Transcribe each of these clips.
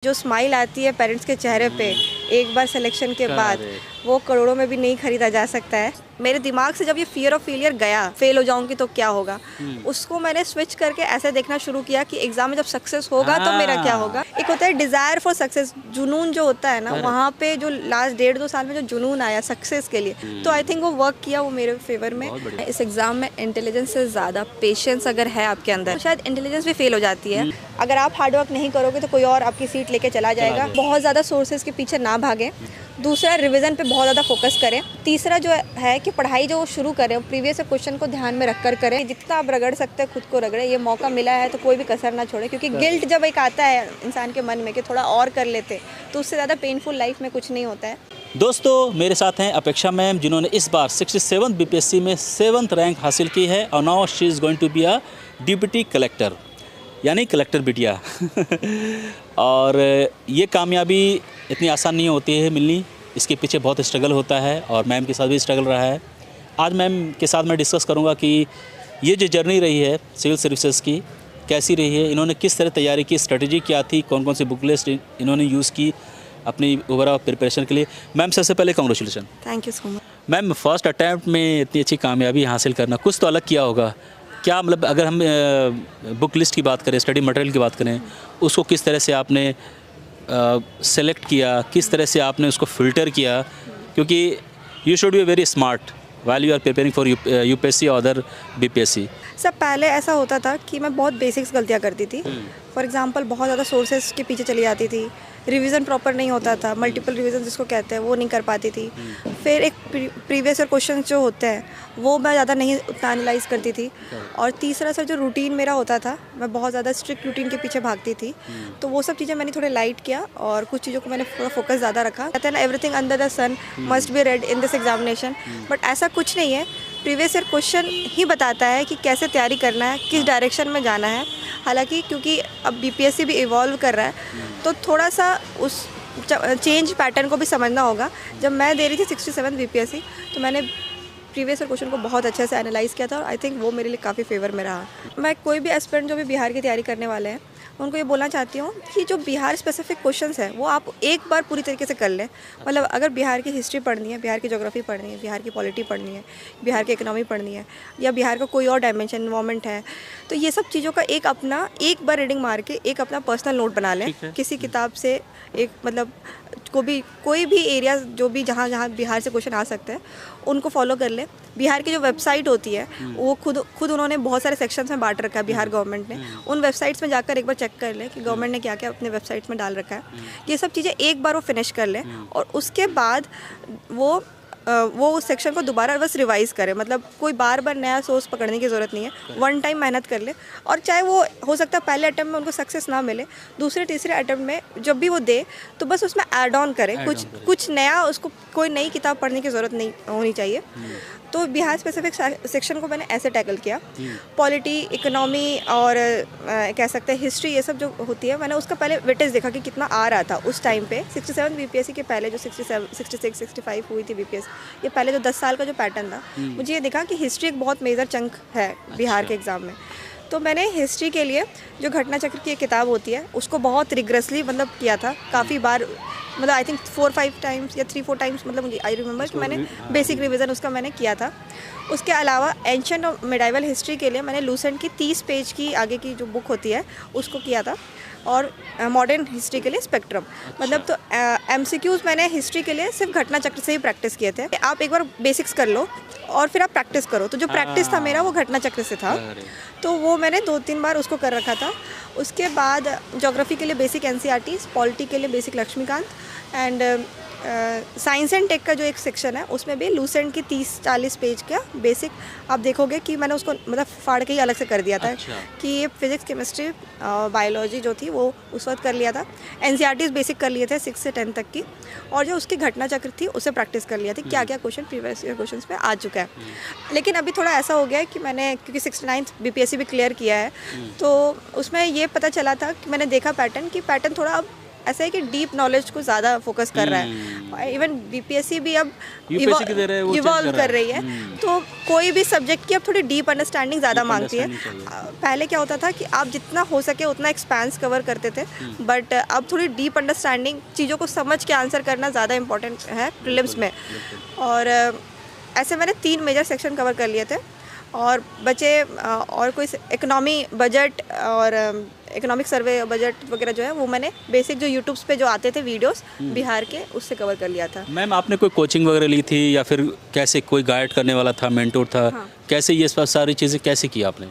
जो स्माइल आती है पेरेंट्स के चेहरे पे एक बार सिलेक्शन के बाद, वो करोड़ों में भी नहीं खरीदा जा सकता है। मेरे दिमाग से जब ये फियर ऑफ फेलियर गया, फेल हो जाऊंगी तो क्या होगा, उसको मैंने स्विच करके ऐसे देखना शुरू किया कि एग्जाम में जब सक्सेस होगा तो मेरा क्या होगा। एक होता है डिज़ायर फॉर सक्सेस, जुनून जो होता है ना, वहाँ पे जो लास्ट 1.5-2 साल में जो जुनून आया सक्सेस के लिए, तो आई थिंक वो वर्क किया, वो मेरे फेवर में। इस एग्जाम में इंटेलिजेंस से ज़्यादा पेशेंस अगर है आपके अंदर, तो शायद इंटेलिजेंस भी फेल हो जाती है। अगर आप हार्डवर्क नहीं करोगे तो कोई और आपकी सीट लेके चला जाएगा। बहुत ज़्यादा सोर्सेज के पीछे ना भागें। दूसरा, रिवीजन पे बहुत ज़्यादा फोकस करें। तीसरा जो है कि पढ़ाई जो शुरू करें प्रीवियस क्वेश्चन को ध्यान में रख कर करें। जितना आप रगड़ सकते हैं खुद को रगड़े, ये मौका मिला है तो कोई भी कसर ना छोड़े, क्योंकि गिल्ट जब एक आता है इंसान के मन में कि थोड़ा और कर लेते, तो उससे ज़्यादा पेनफुल लाइफ में कुछ नहीं होता है। दोस्तों, मेरे साथ हैं अपेक्षा मैम, जिन्होंने इस बार 67th बीपीएससी में 7th रैंक हासिल की है और now she is going to be a deputy collector, यानी कलेक्टर बिटिया। और ये कामयाबी इतनी आसान नहीं होती है मिलनी, इसके पीछे बहुत स्ट्रगल होता है और मैम के साथ भी स्ट्रगल रहा है। आज मैम के साथ मैं डिस्कस करूंगा कि ये जो जर्नी रही है सिविल सर्विसेज की, कैसी रही है, इन्होंने किस तरह तैयारी की, स्ट्रेटजी क्या थी, कौन कौन सी बुक लिस्ट इन्होंने यूज़ की अपनी ओवरऑल प्रिपरेशन के लिए। मैम, सबसे पहले congratulation. Thank you so much. Ma'am, first attempt में इतनी अच्छी कामयाबी हासिल करना, कुछ तो अलग किया होगा क्या? मतलब अगर हम बुक लिस्ट की बात करें, स्टडी मटेरियल की बात करें, उसको किस तरह से आपने सेलेक्ट किया, किस तरह से आपने उसको फ़िल्टर किया? क्योंकि you should be very smart while you are preparing for UPSC और अदर बीपीएससी। सब पहले ऐसा होता था कि मैं बहुत बेसिक्स गलतियाँ करती थी। फॉर एग्जांपल, बहुत ज़्यादा सोर्सेज के पीछे चली जाती थी, रिवीजन प्रॉपर नहीं होता था, मल्टीपल रिवीजन जिसको कहते हैं वो नहीं कर पाती थी। फिर एक प्रीवियस ईयर क्वेश्चन जो होते हैं वो मैं ज़्यादा नहीं उतना एनालाइज करती थी। और तीसरा सर, जो रूटीन मेरा होता था, मैं बहुत ज़्यादा स्ट्रिक्ट रूटीन के पीछे भागती थी, तो वो सब चीज़ें मैंने थोड़े लाइट किया और कुछ चीज़ों को मैंने थोड़ा फोकस ज़्यादा रखा। कहते हैं ना, everything under the sun must be read in this examination, but ऐसा कुछ नहीं है। प्रीवियस ईयर क्वेश्चन ही बताता है कि कैसे तैयारी करना है, किस डायरेक्शन में जाना है। हालांकि क्योंकि अब बीपीएससी भी इवॉल्व कर रहा है, तो थोड़ा सा उस चेंज पैटर्न को भी समझना होगा। जब मैं दे रही थी 67 बीपीएससी, तो मैंने प्रीवियस ईयर क्वेश्चन को बहुत अच्छे से एनालाइज़ किया था और आई थिंक वो मेरे लिए काफ़ी फेवर में रहा। मैं कोई भी एस्पिरेंट जो भी बिहार की तैयारी करने वाले हैं, उनको ये बोलना चाहती हूँ कि जो बिहार स्पेसिफिक क्वेश्चंस हैं वो आप एक बार पूरी तरीके से कर लें। मतलब अगर बिहार की हिस्ट्री पढ़नी है, बिहार की ज्योग्राफी पढ़नी है, बिहार की पॉलिटी पढ़नी है, बिहार की इकोनॉमी पढ़नी है, या बिहार का कोई और डायमेंशन इन्वायरमेंट है, तो ये सब चीज़ों का एक बार रीडिंग मार के एक अपना पर्सनल नोट बना लें किसी किताब से। एक मतलब कोई भी एरिया जो भी जहाँ बिहार से क्वेश्चन आ सकते हैं उनको फॉलो कर ले। बिहार की जो वेबसाइट होती है वो खुद उन्होंने बहुत सारे सेक्शंस में बांट रखा है बिहार गवर्नमेंट ने। उन वेबसाइट्स में जाकर एक बार चेक कर ले कि गवर्नमेंट ने क्या क्या अपने वेबसाइट्स में डाल रखा है। ये सब चीज़ें एक बार वो फिनिश कर ले और उसके बाद वो उस सेक्शन को दोबारा बस रिवाइज़ करें। मतलब कोई बार बार नया सोर्स पकड़ने की ज़रूरत नहीं है, वन टाइम मेहनत कर ले। और चाहे वो हो सकता है पहले अटैम्प्ट में उनको सक्सेस ना मिले, दूसरे तीसरे अटैम्प्ट में जब भी वो दे तो बस उसमें ऐड ऑन करें कुछ नया। उसको कोई नई किताब पढ़ने की ज़रूरत नहीं होनी चाहिए। तो बिहार स्पेसिफिक सेक्शन को मैंने ऐसे टैकल किया। पॉलिटी, इकोनॉमी और कह सकते हैं हिस्ट्री, ये सब जो होती है, मैंने उसका पहले वेटेज देखा कि कितना आ रहा था उस टाइम पे। 67 बीपीएससी के पहले जो 67, 66, 65 हुई थी बीपीएससी, ये पहले जो 10 साल का जो पैटर्न था, मुझे ये देखा कि हिस्ट्री एक बहुत मेजर चंक है बिहार के एग्ज़ाम में। तो मैंने हिस्ट्री के लिए जो घटना चक्र की एक किताब होती है उसको बहुत रिग्रेसली मतलब किया था काफ़ी बार। मतलब आई थिंक 4-5 टाइम्स या 3-4 टाइम्स, मतलब मुझे आई रिमेंबर कि मैंने बेसिक रिवीजन उसका मैंने किया था। उसके अलावा एंशिएंट और मिडाइवल हिस्ट्री के लिए मैंने लूसेंट की 30 पेज की आगे की जो बुक होती है उसको किया था। और मॉडर्न हिस्ट्री के लिए स्पेक्ट्रम। मतलब तो एमसीक्यूज़ मैंने हिस्ट्री के लिए सिर्फ घटना चक्र से ही प्रैक्टिस किए थे। आप एक बार बेसिक्स कर लो और फिर आप प्रैक्टिस करो। तो जो प्रैक्टिस था मेरा वो घटना चक्र से था, तो वो मैंने 2-3 बार उसको कर रखा था। उसके बाद ज्योग्राफी के लिए बेसिक एनसीईआरटी, पॉलिटी के लिए basic Laxmikanth, and science and tech का जो एक सेक्शन है उसमें भी लूसेंट की 30-40 पेज का बेसिक आप देखोगे कि मैंने उसको मतलब फाड़ के ही अलग से कर दिया था। कि ये फिजिक्स, केमिस्ट्री, बायोलॉजी जो थी वो उस वक्त कर लिया था। एनसीईआरटीज़ बेसिक कर लिए थे 6 से 10 तक की, और जो उसकी घटना चक्र थी उसे प्रैक्टिस कर लिया था क्या क्या क्वेश्चन प्रीवियस ईयर क्वेश्चन में आ चुका है। लेकिन अभी थोड़ा ऐसा हो गया है कि मैंने, क्योंकि 69th बीपीएससी भी क्लियर किया है, तो उसमें ये पता चला था कि मैंने देखा पैटर्न थोड़ा अब ऐसा है कि डीप नॉलेज को ज़्यादा फोकस कर रहा है। इवन बीपीएससी भी अब यूपीएससी की तरह वो इवॉल्व कर रही है, तो कोई भी सब्जेक्ट की अब थोड़ी डीप अंडरस्टैंडिंग ज़्यादा मांगती है। पहले क्या होता था कि आप जितना हो सके उतना एक्सपेंस कवर करते थे, बट अब थोड़ी डीप अंडरस्टैंडिंग, चीज़ों को समझ के आंसर करना ज़्यादा इंपॉर्टेंट है प्रीलिम्स में। और ऐसे मैंने 3 मेजर सेक्शन कवर कर लिए थे और बचे और कोई इकोनॉमी बजट और इकोनॉमिक सर्वे बजट वगैरह जो है वो मैंने बेसिक जो यूट्यूब्स पे जो आते थे वीडियोस बिहार के, उससे कवर कर लिया था। मैम आपने कोई कोचिंग वगैरह ली थी या फिर कैसे कोई गाइड करने वाला था, मेंटोर था? हाँ। कैसे ये सारी चीज़ें कैसे की आपने?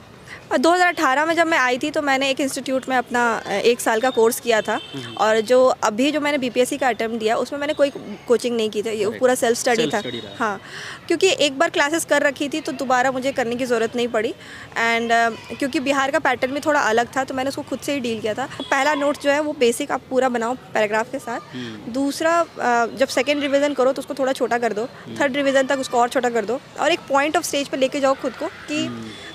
2018 में जब मैं आई थी तो मैंने एक इंस्टीट्यूट में अपना 1 साल का कोर्स किया था, और जो अभी जो मैंने बीपीएससी का अटेम्प्ट दिया उसमें मैंने कोई कोचिंग नहीं की थी, ये पूरा सेल्फ स्टडी था। हाँ, क्योंकि एक बार क्लासेस कर रखी थी तो दोबारा मुझे करने की ज़रूरत नहीं पड़ी। एंड क्योंकि बिहार का पैटर्न भी थोड़ा अलग था तो मैंने उसको खुद से ही डील किया था। पहला नोट्स जो है वो बेसिक आप पूरा बनाओ पैराग्राफ के साथ। दूसरा, जब सेकेंड रिविज़न करो तो उसको थोड़ा छोटा कर दो, थर्ड रिविज़न तक उसको और छोटा कर दो, और एक पॉइंट ऑफ स्टेज पर लेके जाओ खुद को कि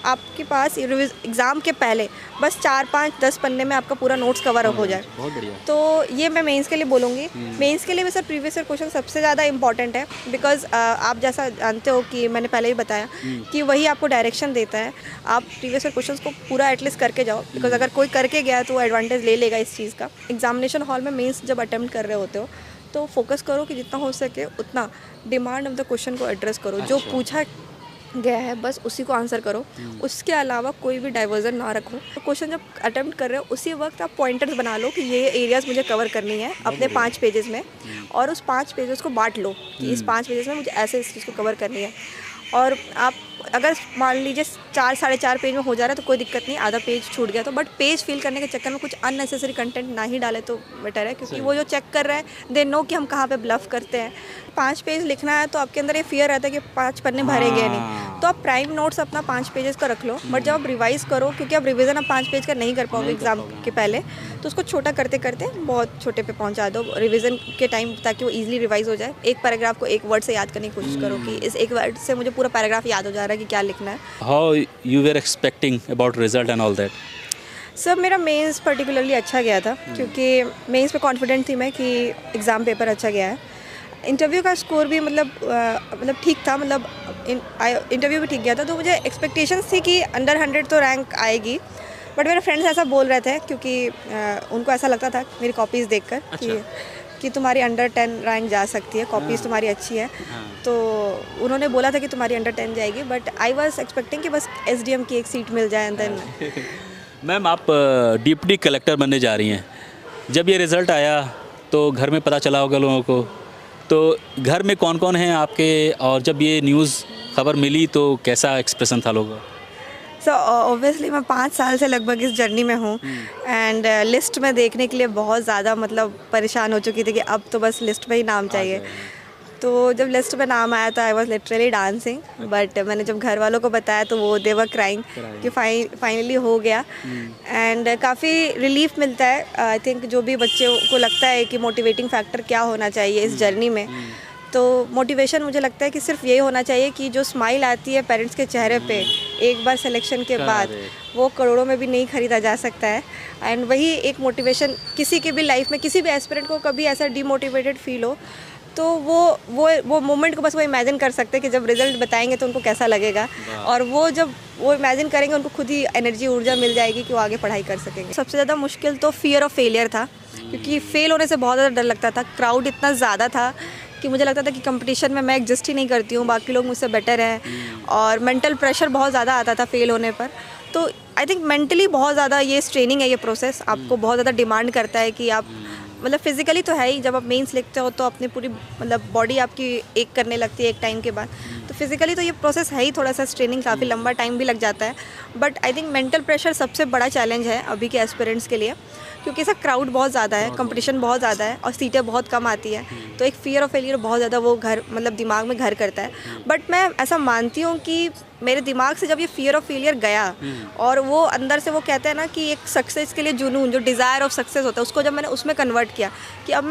आपके पास एग्ज़ाम के पहले बस 4, 5, 10 पन्ने में आपका पूरा नोट्स कवर हो जाए। बहुत बढ़िया। तो ये मैं मेंस के लिए बोलूँगी। मेंस के लिए भी सर प्रीवियस ईयर क्वेश्चन सबसे ज़्यादा इंपॉर्टेंट है, बिकॉज आप जैसा जानते हो कि मैंने पहले ही बताया कि वही आपको डायरेक्शन देता है। आप प्रीवियस ईयर क्वेश्चन को पूरा एटलीस्ट करके जाओ, बिकॉज अगर कोई करके गया तो वो एडवांटेज ले लेगा इस चीज़ का। एग्जामिनेशन हॉल में मेंस जब अटेम्प्ट कर रहे होते हो तो फोकस करो कि जितना हो सके उतना डिमांड ऑफ द क्वेश्चन को एड्रेस करो। जो पूछा गया है बस उसी को आंसर करो, उसके अलावा कोई भी डाइवर्जन ना रखो। तो क्वेश्चन जब अटेम्प्ट कर रहे हो उसी वक्त आप पॉइंटर्स बना लो कि ये एरियाज़ मुझे कवर करनी है अपने 5 पेजेस में, और उस 5 पेजेस को बांट लो कि इस 5 पेजेस में मुझे ऐसे इस चीज़ को कवर करनी है। और आप अगर मान लीजिए 4, 4.5 पेज में हो जा रहा है तो कोई दिक्कत नहीं, आधा पेज छूट गया तो, बट पेज फिल करने के चक्कर में कुछ अननेसेसरी कंटेंट ना ही डाले तो बेटर है, क्योंकि वो जो चेक कर रहे हैं दे नो कि हम कहाँ पे ब्लफ करते हैं। 5 पेज लिखना है तो आपके अंदर ये फियर रहता है कि 5 पन्ने भरेंगे नहीं, तो आप प्राइम नोट्स अपना 5 पेजेस का रख लो। बट जब आप रिवाइज़ करो, क्योंकि आप रिवीजन आप 5 पेज का नहीं कर पाओगे एग्जाम के पहले, तो उसको छोटा करते करते बहुत छोटे पे पहुंचा दो रिवीजन के टाइम, ताकि वो इजीली रिवाइज हो जाए। एक पैराग्राफ को एक वर्ड से याद करने की कोशिश करो कि इस एक वर्ड से मुझे पूरा पैराग्राफ याद हो जा रहा है कि क्या लिखना है। How you were expecting about result and all that? Sir मेरा मेंस पर्टिकुलरली अच्छा गया था, क्योंकि मेंस पे कॉन्फिडेंट थी मैं कि एग्ज़ाम पेपर अच्छा गया है। इंटरव्यू का स्कोर भी मतलब ठीक था, मतलब इंटरव्यू भी ठीक गया था, तो मुझे एक्सपेक्टेशंस थी कि अंडर 100 तो रैंक आएगी। बट मेरे फ्रेंड्स ऐसा बोल रहे थे, क्योंकि उनको ऐसा लगता था मेरी कॉपीज़ देखकर कि तुम्हारी अंडर 10 रैंक जा सकती है, कॉपीज़ तुम्हारी अच्छी है। तो उन्होंने बोला था कि तुम्हारी अंडर 10 जाएगी, बट आई वाज एक्सपेक्टिंग कि बस एसडीएम की एक सीट मिल जाए एंड देन। मैम आप डिप्टी कलेक्टर बनने जा रही हैं, जब ये रिज़ल्ट आया तो घर में पता चला होगा लोगों को, तो घर में कौन कौन हैं आपके, और जब ये न्यूज़ खबर मिली तो कैसा एक्सप्रेशन था लोगों का? सो ऑब्वियसली मैं 5 साल से लगभग इस जर्नी में हूँ, एंड लिस्ट में देखने के लिए बहुत ज़्यादा मतलब परेशान हो चुकी थी कि अब तो बस लिस्ट में ही नाम चाहिए। तो जब लिस्ट में नाम आया था I was literally dancing, but मैंने जब घर वालों को बताया तो वो दे वर क्राइंग कि फाइनली हो गया। एंड काफ़ी रिलीफ मिलता है। आई थिंक जो भी बच्चे को लगता है कि मोटिवेटिंग फैक्टर क्या होना चाहिए इस जर्नी में, तो मोटिवेशन मुझे लगता है कि सिर्फ यही होना चाहिए कि जो स्माइल आती है पेरेंट्स के चेहरे पे एक बार सिलेक्शन के बाद, वो करोड़ों में भी नहीं ख़रीदा जा सकता है। एंड वही एक मोटिवेशन किसी की भी लाइफ में, किसी भी एस्पिरेंट को कभी ऐसा डीमोटिवेटेड फील हो तो वो मोमेंट को बस वो इमेजिन कर सकते हैं कि जब रिज़ल्ट बताएंगे तो उनको कैसा लगेगा, और वो जब वो इमेजिन करेंगे उनको खुद ही एनर्जी ऊर्जा मिल जाएगी कि वो आगे पढ़ाई कर सकेंगे। सबसे ज़्यादा मुश्किल तो फियर ऑफ फेलियर था, क्योंकि फेल होने से बहुत ज़्यादा डर लगता था। क्राउड इतना ज़्यादा था कि मुझे लगता था कि कंपटीशन में मैं एग्जिस्ट ही नहीं करती हूँ, बाकी लोग मुझसे बेटर हैं, और मेंटल प्रेशर बहुत ज़्यादा आता था फेल होने पर। तो आई थिंक मेंटली बहुत ज़्यादा ये स्ट्रेनिंग है, ये प्रोसेस आपको बहुत ज़्यादा डिमांड करता है कि आप मतलब फिज़िकली तो है ही, जब आप मेंस लिखते हो तो अपनी पूरी मतलब बॉडी आपकी एक करने लगती है एक टाइम के बाद, तो फिज़िकली तो ये प्रोसेस है ही, थोड़ा सा स्ट्रेनिंग काफ़ी लंबा टाइम भी लग जाता है। But I think mental pressure सबसे बड़ा चैलेंज है अभी के एस्पिरेंट्स के लिए, क्योंकि ऐसा क्राउड बहुत ज़्यादा है, कंपटीशन बहुत ज़्यादा है और सीटें बहुत कम आती है, तो एक फियर ऑफ फेलियर बहुत ज़्यादा वो घर मतलब दिमाग में घर करता है। बट मैं ऐसा मानती हूँ कि मेरे दिमाग से जब ये फियर ऑफ फेलियर गया और वो अंदर से वो कहते हैं ना कि एक सक्सेस के लिए जुनून, जो डिज़ायर ऑफ सक्सेस होता है, उसको जब मैंने उसमें कन्वर्ट किया कि अब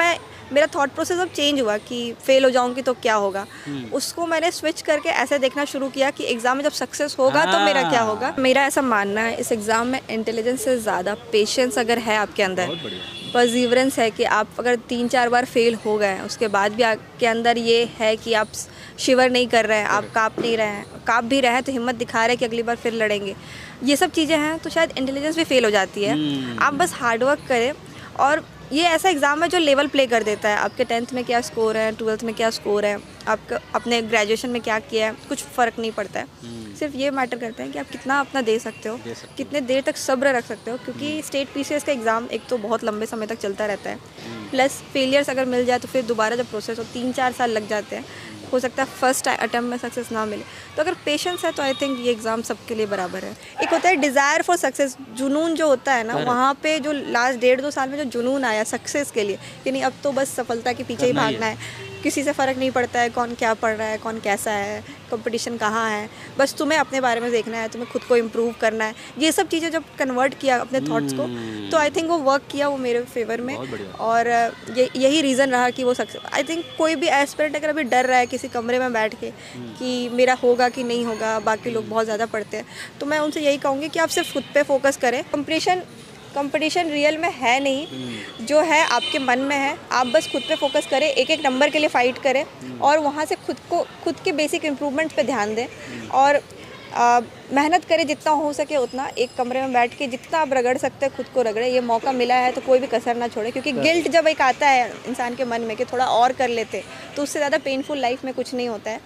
मेरा थॉट प्रोसेस अब चेंज हुआ कि फेल हो जाऊंगी तो क्या होगा, उसको मैंने स्विच करके ऐसे देखना शुरू किया कि एग्ज़ाम में जब सक्सेस होगा तो मेरा क्या होगा। मेरा ऐसा मानना है इस एग्ज़ाम में इंटेलिजेंस से ज़्यादा पेशेंस अगर है आपके अंदर परसिवरेंस है कि आप अगर 3-4 बार फेल हो गए हैं उसके बाद भी आपके अंदर ये है कि आप शिवर नहीं कर रहे हैं, आप काँप नहीं रहे हैं, काँप भी रहे हैं तो हिम्मत दिखा रहे हैं कि अगली बार फिर लड़ेंगे, ये सब चीज़ें हैं तो शायद इंटेलिजेंस भी फेल हो जाती है। आप बस हार्डवर्क करें और ये ऐसा एग्ज़ाम है जो लेवल प्ले कर देता है। आपके 10th में क्या स्कोर है, 12th में क्या स्कोर है, आपका अपने ग्रेजुएशन में क्या किया है, कुछ फ़र्क नहीं पड़ता है। सिर्फ ये मैटर करता है कि आप कितना अपना दे सकते हो, कितने देर तक सब्र रख सकते हो, क्योंकि स्टेट पीसीएस का एग्ज़ाम एक तो बहुत लंबे समय तक चलता रहता है, प्लस फेलियर्स अगर मिल जाए तो फिर दोबारा जब प्रोसेस हो 3-4 साल लग जाते हैं, हो सकता है फर्स्ट अटैम्प्ट में सक्सेस ना मिले। तो अगर पेशेंस है तो आई थिंक ये एग्ज़ाम सबके लिए बराबर है। एक होता है डिज़ायर फॉर सक्सेस, जुनून जो होता है ना, वहाँ पे जो लास्ट 1.5-2 साल में जो जुनून आया सक्सेस के लिए कि नहीं अब तो बस सफलता के पीछे ही भागना है, किसी से फ़र्क नहीं पड़ता है कौन क्या पढ़ रहा है, कौन कैसा है, कंपटीशन कहाँ है, बस तुम्हें अपने बारे में देखना है, तुम्हें खुद को इम्प्रूव करना है। ये सब चीज़ें जब कन्वर्ट किया अपने थॉट्स को तो आई थिंक वो वर्क किया, वो मेरे फेवर में, और यही रीज़न रहा कि वो सक्सेस। आई थिंक कोई भी एस्पिरेंट अगर अभी डर रहा है किसी कमरे में बैठ के कि मेरा होगा कि नहीं होगा, बाकी लोग बहुत ज़्यादा पढ़ते हैं, तो मैं उनसे यही कहूँगी कि आप सिर्फ खुद पे फोकस करें। कंपटीशन रियल में है नहीं, जो है आपके मन में है, आप बस खुद पे फोकस करें, एक एक नंबर के लिए फ़ाइट करें और वहाँ से खुद के बेसिक इम्प्रूवमेंट्स पे ध्यान दें और मेहनत करें जितना हो सके उतना। एक कमरे में बैठ के जितना आप रगड़ सकते हैं खुद को रगड़े, ये मौका मिला है तो कोई भी कसर ना छोड़े, क्योंकि गिल्ट जब एक आता है इंसान के मन में कि थोड़ा और कर लेते तो उससे ज़्यादा पेनफुल लाइफ में कुछ नहीं होता है।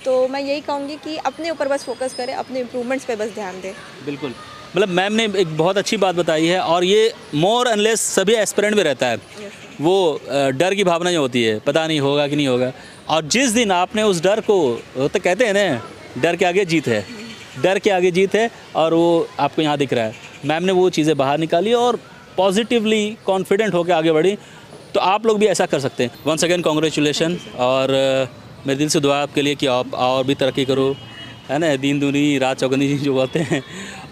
तो मैं यही कहूँगी कि अपने ऊपर बस फोकस करें, अपने इम्प्रूवमेंट्स पे बस ध्यान दें। बिल्कुल, मतलब मैम ने एक बहुत अच्छी बात बताई है और ये मोर एंड सभी एस्पिरेंट में रहता है। वो डर की भावना जो होती है, पता नहीं होगा कि नहीं होगा, और जिस दिन आपने उस डर को, तो कहते हैं ना डर के आगे जीत है, डर के आगे जीत है, और वो आपको यहाँ दिख रहा है। मैम ने वो चीज़ें बाहर निकाली और पॉजिटिवली कॉन्फिडेंट होकर आगे बढ़ी, तो आप लोग भी ऐसा कर सकते हैं। वंस अगेन कॉन्ग्रेचुलेशन, और मेरे दिल से दुआ आपके लिए कि आप और भी तरक्की करो, है ना, दिन दूनी रात चौगनी जो बोलते हैं,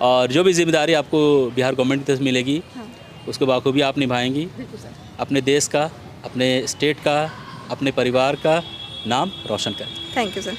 और जो भी जिम्मेदारी आपको बिहार गवर्नमेंट की तरफ से मिलेगी उसको बाखूबी आप निभाएंगी, अपने देश का, अपने स्टेट का, अपने परिवार का नाम रोशन करें। Thank you sir.